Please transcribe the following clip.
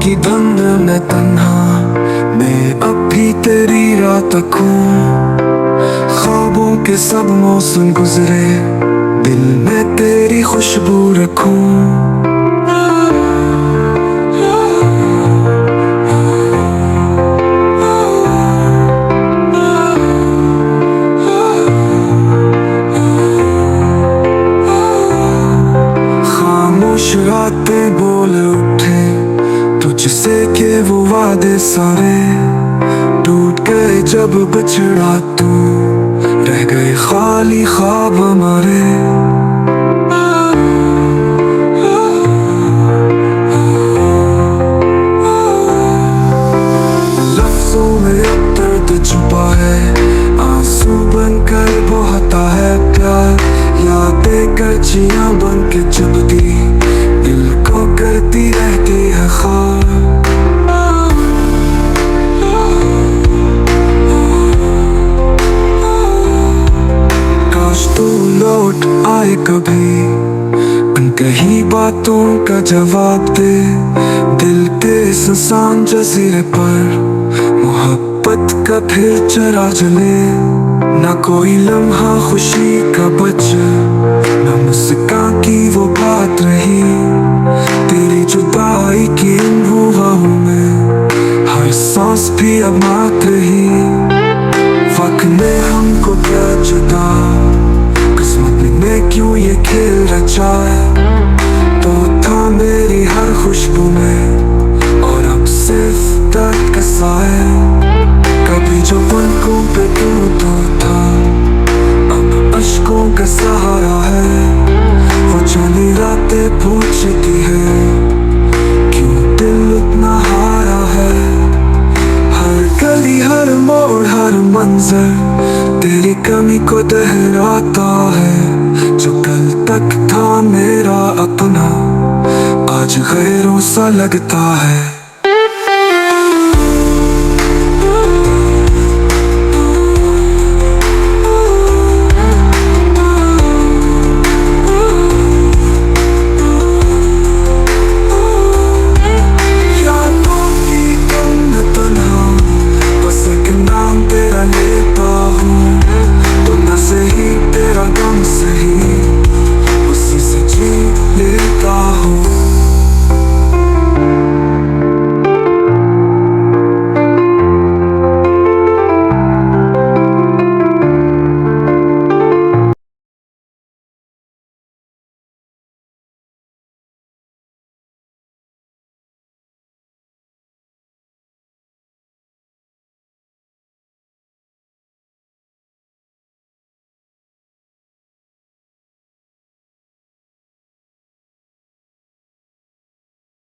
की धुन में तन्हा, मैं अब भी तेरी राह तक हूँ। ख्वाबों के सब मौसम गुजरे, दिल में तेरी खुशबू रखूं। रातें बोल उठे तुझसे के वो वादे सारे, टूट गए जब बिछड़ा तू, रह गए खाली ख्वाब हमारे। लफ्जों में अब दर्द छुपा है, आंसू बनकर बहता है प्यार। यादें कचियां बन के चुभती, दिल को करती रहती है ख्वाब। काश तू लौट आए कभी, अनकही बातों का जवाब दे। दिल के सुनसान जजीरे पर मोहब्बत का फिर चरा जले। ना कोई लम्हा खुशी का बचा, ना मुस्कान की वो बात रही। तेरी जुदाई की इन हवाओं में हर सांस भी अब मात रही। वक्त ने हमको क्या जुदा, किस्मत ने क्यों ये खेल रचाया। तो था मेरी हर खुशबू में, और अब सिर्फ दर्द का साया। कभी जो पलकों पे टूटा था, अब अश्कों का सहारा है। वो जानी रातें पूछती है, क्यों दिल इतना हारा है। हर गली हर मोड़ हर मंजर तेरी कमी को दोहराता है। जो कल तक था मेरा अपना, आज गैरों सा लगता है।